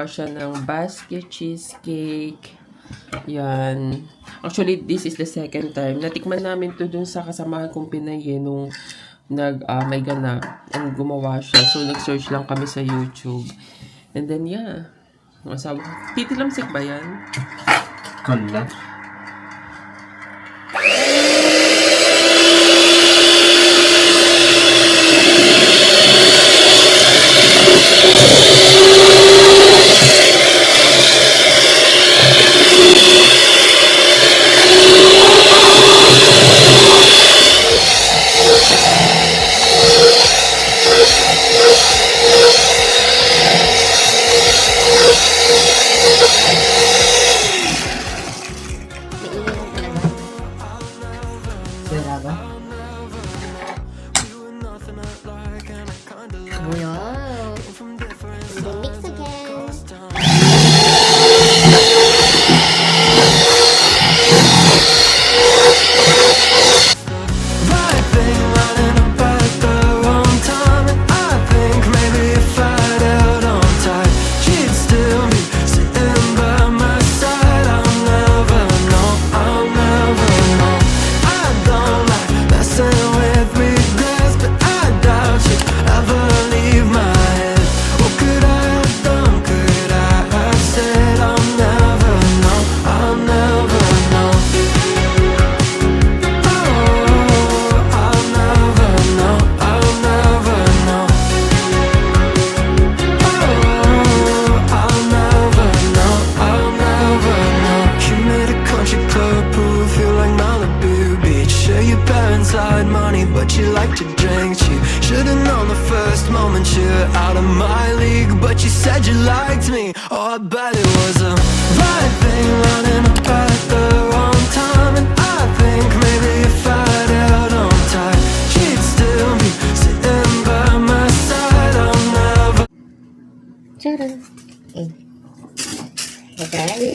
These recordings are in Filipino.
gumawa siya ng basket cheesecake. Yan. Actually, this is the second time. Natikman namin to dun sa kasamahan kong Pinay nung may ganap. And gumawa siya. So, nag-search lang kami sa YouTube. And then, yeah. Masabi ko, Titi Lamsik ba yan? Kala. But you like to drink cheap. Should've known the first moment you're out of my league. But you said you liked me. Oh, I bet it was a right thing running up at the wrong time. And I think maybe if I'd held on tight, she'd still be sitting by my side. I'll never. Charan. Okay.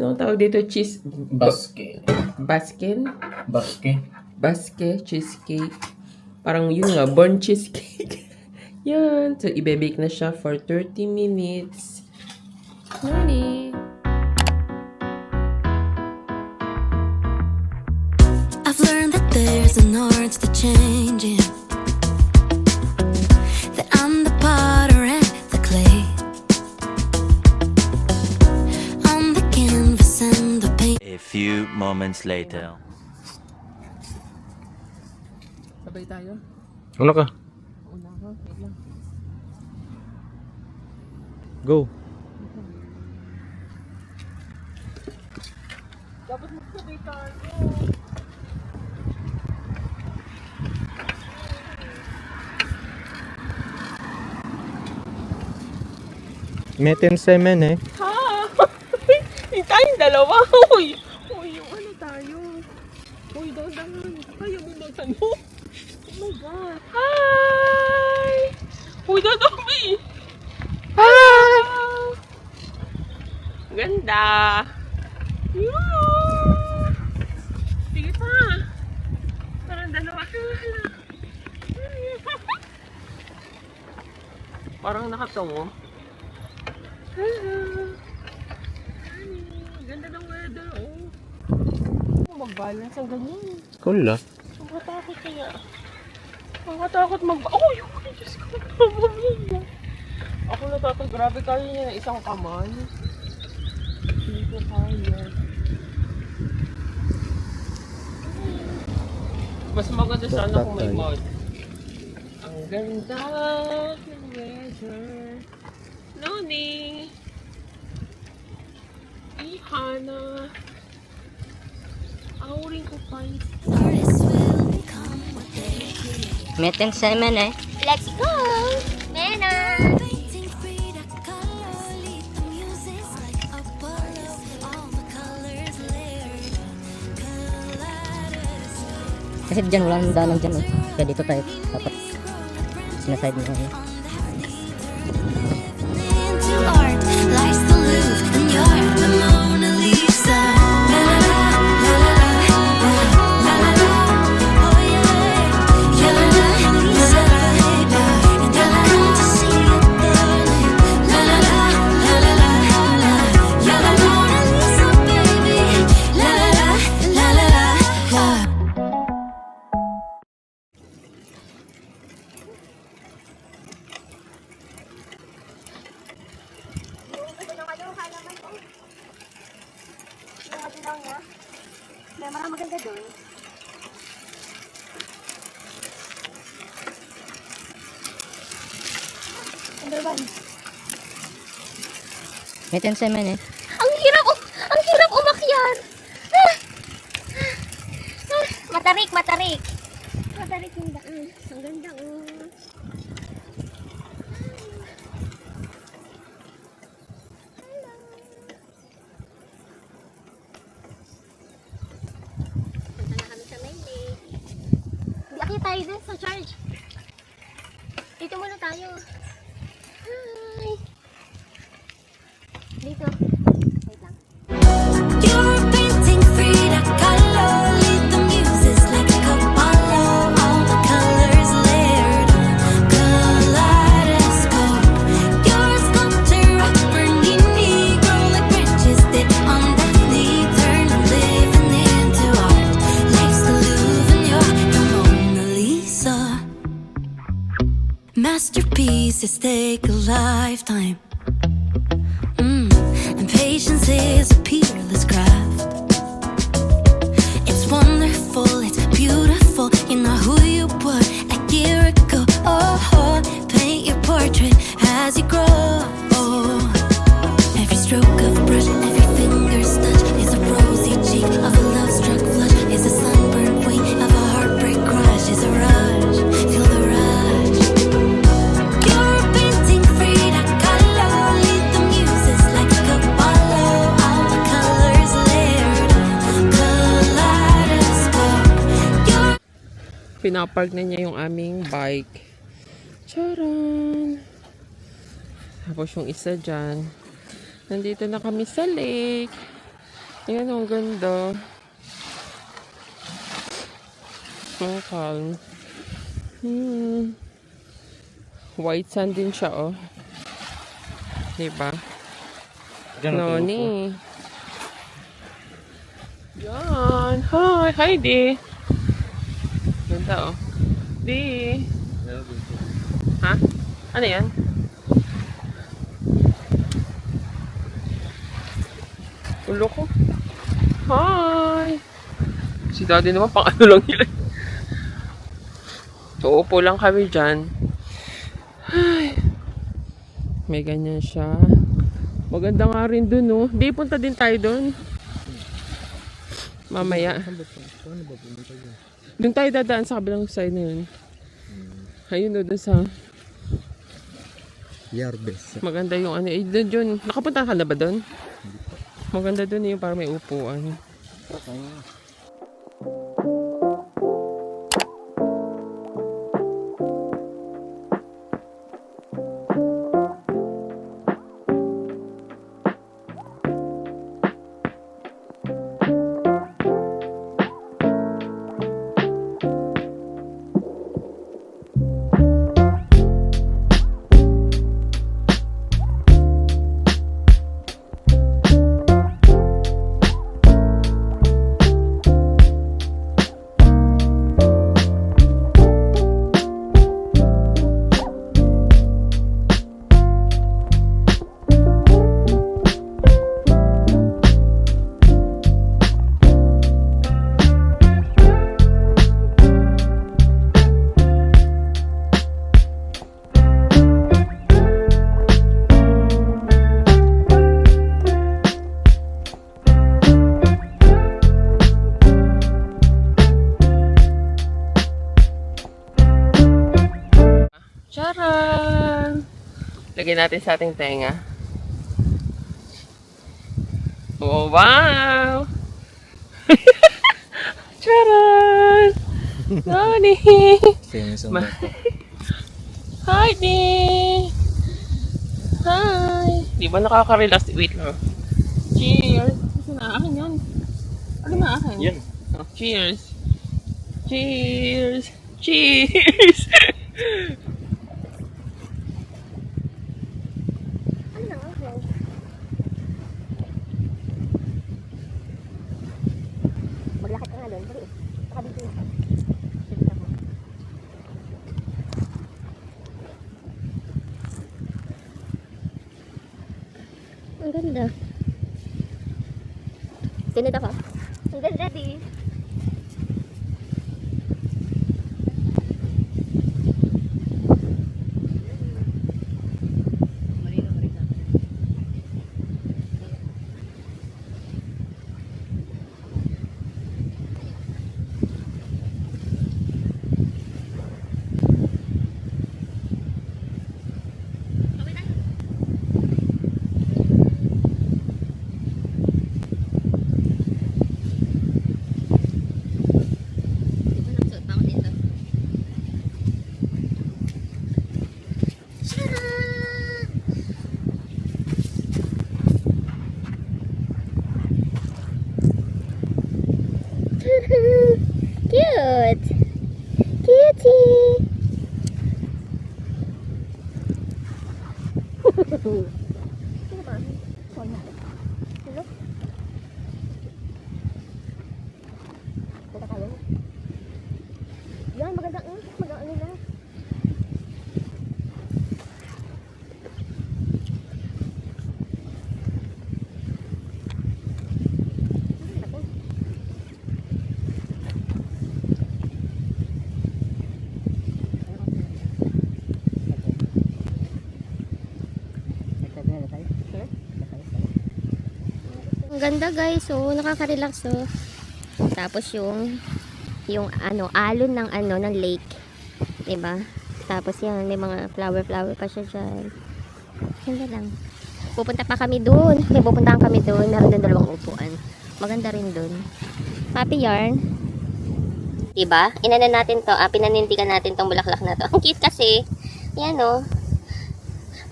Ano tawag dito? Cheese... Basket. Baskin? Basket. Basket cheesecake. Parang yun nga, burnt cheesecake. Yan. So, ibe-bake na siya for 30 minutes. Morning! I've learned that there's an art to changing. That I'm the potter and the clay. I'm the canvas and the paint. A few moments later. Sabay tayo? Una ka. Una ka, wait lang. Go. Dapat magsabay tayo. Metin semen eh. Ha? Yung tayong dalawa. Uy, yung ano tayo? Uy, dahan-dahan. Kaya mo magsan mo? Oh my God. Hi! Uy, dadami! Hi! Ganda! Yoo! Sige pa! Parang dalawa. Parang nakatungo. Hello! Ganda ng weather, oh. Mag-balance ang ganyan. Kula. Nakakatakot kaya. Nakakatakot oh, yung Diyos ko. Pamamila. Ako natatakot. Grabe kaya niya na isang kamay. Hindi ko kaya. Mas maganda sana kung may mod. Ang ganda ng weather. Noni! Ihana! Artists will become what they create. Meten semen eh. Let's go! Mena! Painting Frida Kahlo, lead the music like Apollo. All the colors layered, kaleidoscope. Kasi dyan wala nang dalang dyan. Kaya dito tayo dapat sinaside mo. Into art, life's the Louvre, and you're the Mona Lisa. La la la, la la la, la la la, oh yeah. La la la, la la la, and I've come to see it, darling. La la la, la la la, la. You're the Mona Lisa, baby. La la la, la la la, la. Ito na kayo, halaman ko. Yung madilaw niya. May mga maganda doon. Number 1. Meten semen eh. Ang hirap umakyat. Matarik. Matarik yung daan. Ang ganda, oh. Punta na kami sa main lake. Hindi akyat tayo dun sa charge. Dito muna tayo. Hi! Dito. Wait lang. You're painting Frida Kahlo, lead the muses like Apollo. All the colors layered, kaleidoscope. You're a sculptor of burning negro like branches that on Daphne turn living into art. Life's the Louvre and you're the Mona Lisa. Masterpieces take a lifetime. And patience is a peerless craft. It's wonderful, it's beautiful. You know who you were a year ago. Oh, paint your portrait as you grow. Every stroke of a brush, every finger's touch is a rosy cheek of a love-struck flush. Is a sunburned wing of a heartbreak crush. Is a rush, feel the rush. You're painting Frida Kahlo, lead the muses like Apollo. All the colors layered, kaleidoscope. You're Pinapark na niya yung aming bike. Charan! Tapos yung isa dyan. Nandito na kami sa lake. Ayan, ang ganda. Ang calm. White sand din siya, oh. Diba? Noni. Yan. Hi. Hi, Di. Ganda, oh. Di. Ha? Ano yan? Ulo ko. Hi. Si Daddy naman pang ano lang nila. So, upo lang kami dyan. Ay. May ganyan siya. Maganda nga rin dun, no? Di, punta din tayo dun. Mamaya. Doon tayo dadaan sa kabilang side na yun. Ayun, no, dun sa... Yarbes. Maganda yung ano. Eh, dun yun. Nakapunta ka na ba dun? Maganda dun yung para may upuan. Charan! Lagyan natin sa ating tenga. Oh, wow! Charan! Nani! Hi, Ding! Hi! Di ba nakaka-relax? Wait lang. Cheers! Kasi na akin yan. Ano na akin? Yan. Oh, cheers! Cheers! Cheers! Ano na nga? Maglakad ka nga doon. Dali. Baka dito na. Ang ganda. Sunod ako. Ang ganda, di. Cute! Cutie! Sino ba? Hello? Punta tayo? Yan, maganda ano na. Ang ganda guys, so nakaka-relax so. Tapos yung alon ng lake, 'di ba? Tapos yan, may mga flower pa siya diyan. Ganda lang. Pupunta pa kami doon. May pupuntahan kami doon. Meron doon dalawang upuan. Maganda rin doon. Happy yarn. 'Di ba? Inanan natin 'to, pinanintikan natin 'tong bulaklak na 'to. Ang cute kasi. Yan oh.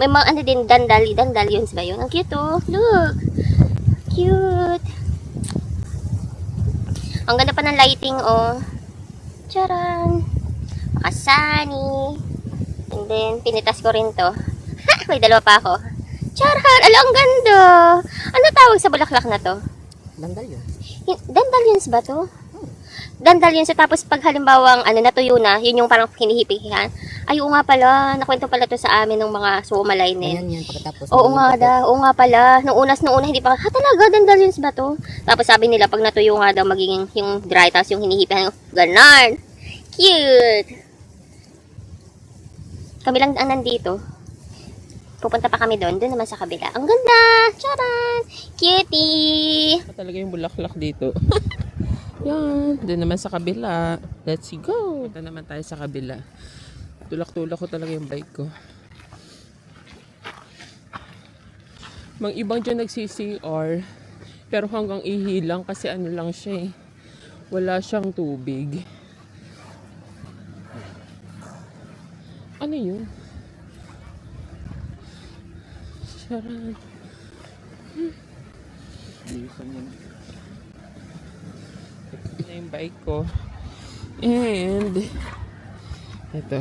May mga ano din dandelions ba 'yun? Ang cute oh. Look. Cute. Ang ganda pa ng lighting, oh. Charan. Makasani. And then, pinitas ko rin to. Ha! May dalawa pa ako. Charan! Ala, ang ganda! Ano tawag sa bulaklak na to? Dandelion. Dandelions ba to? Dandelions. So, tapos pag halimbawang natuyo na, yun yung parang hinihipihan. Ay, oo nga pala. Nakwento pala to sa amin ng mga sumalay Ayan yan, pagkatapos. Oo nga pala. Nung una hindi pa, talaga, dandelions ba to? Tapos sabi nila, pag natuyo nga daw, magiging yung dry, tapos yung hinihipihan, ganon. Cute! Kami lang ang nandito. Pupunta pa kami doon naman sa kabila. Ang ganda! Charan! Cutie! Talaga yung bulaklak dito. Yan. Doon naman sa kabila. Let's go. Punta naman tayo sa kabila. Tulak-tulak ko talaga yung bike ko. Mang ibang dyan nagsi-CR. Pero hanggang ihilang kasi ano lang siya eh. Wala siyang tubig. Ano yun? Charan. Ito yung bike ko. And ito.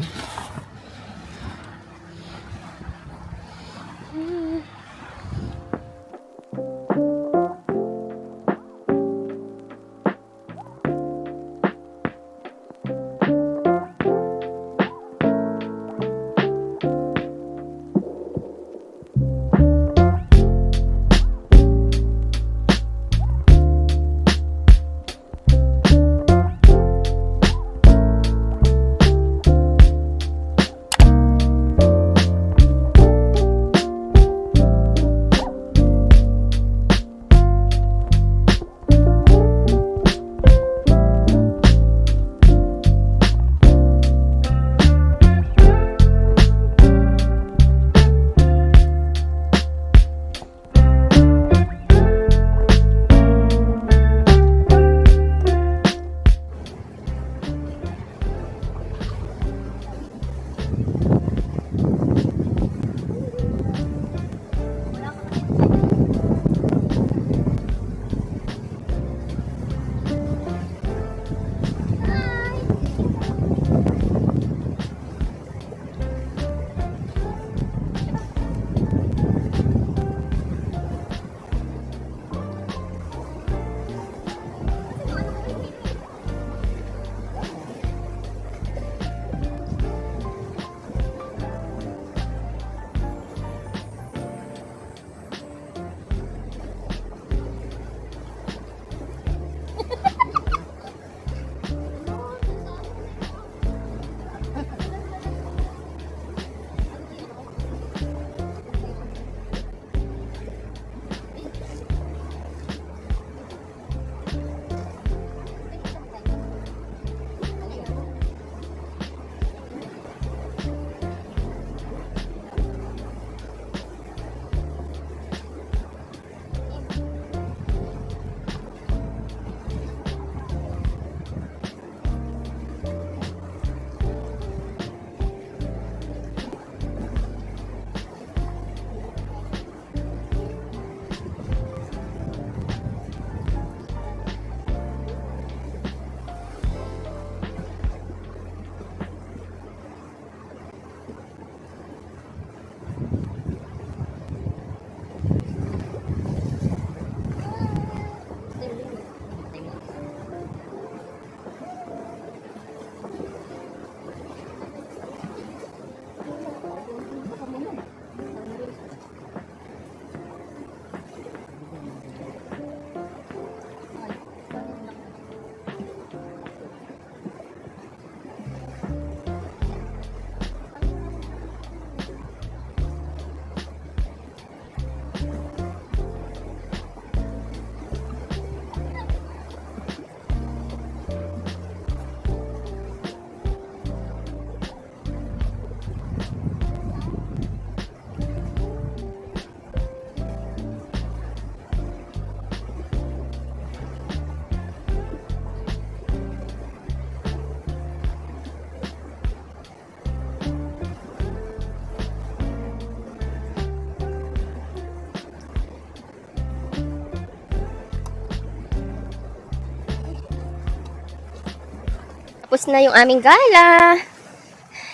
Tapos na yung aming gala.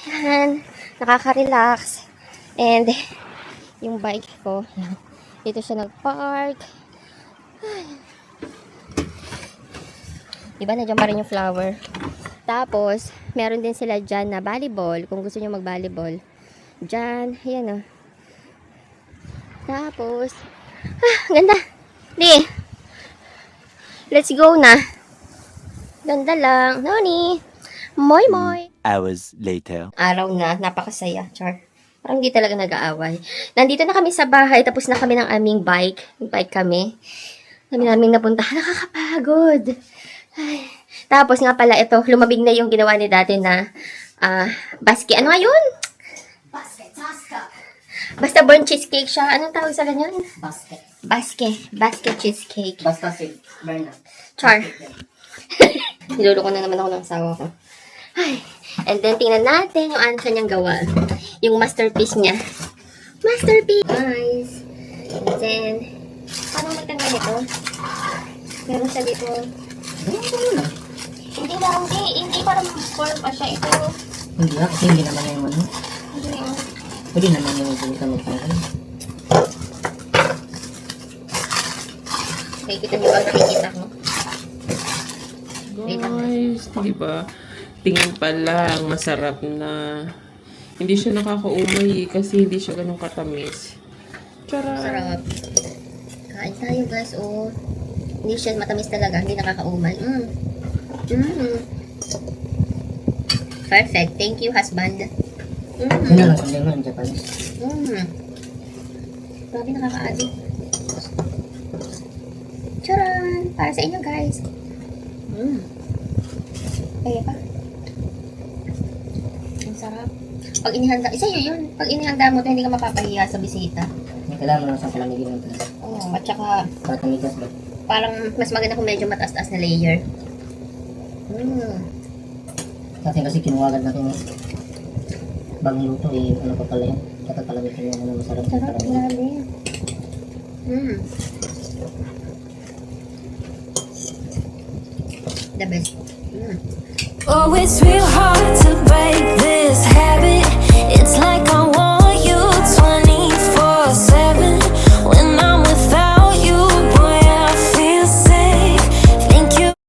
Yan. Nakaka-relax. And, yung bike ko. Yan. Dito siya nag-park. Diba, nandiyan pa rin yung flower. Tapos, meron din sila dyan na volleyball. Kung gusto nyo mag-volleyball. Dyan. Ayan o. Tapos, ganda. Di. Let's go na. Ganda lang. Noni. Moy moy. Hours later. Araw na. Napakasaya. Char. Parang hindi talaga nag-aaway. Nandito na kami sa bahay. Tapos na kami ng aming bike. Bike kami. Kami namin napunta. Nakakapagod. Ay. Tapos nga pala ito. Lumabig na yung ginawa ni dati na basket. Ano nga yun? Basta burnt cheesecake siya. Anong tawag sa ganyan? Basket cheesecake. Basta si Bernard. Char. Niluloko na naman ako ng asawa ko. Ay. And then, tingnan natin yung ano kanyang gawa. Yung masterpiece niya. Masterpiece! Guys. And then, paano magtanggal ito? Meron siya dito. Hindi lang, hindi parang form pa siya. Ito. Hindi na, kasi hindi naman yung ano. Hindi yung... Pwede naman yung hindi ka magtanggal. Okay, kita niyo ba? Nakikita ko. Guys, di ba? Tingin pa lang, masarap na. Hindi siya nakakaumay kasi hindi siya ganun katamis. Tara! Sarap. Kain tayo guys, oh. Hindi siya matamis talaga, hindi nakakaumay. Perfect. Thank you, husband. Yun na lang sabihin mo in Japanese. Grabe, nakaka-addict. Charan! Para sa inyo guys. Kaya pa. Ang sarap. Pag inihanda, isa yun. Pag inihanda mo ito, hindi ka mapapahiya sa bisita. Yung kailangan mo lang sa palamigin ng taas. Oo, at saka Para tumigas ba? parang mas maganda kung medyo mataas-taas na layer. Sa atin kasi kinuwagan natin yung bagong luto eh, ano pa pala yun. Dapat palamitin yung ano masarap sa Sarap, palamigin. grabe. The best. Oh, it's real hard to break this.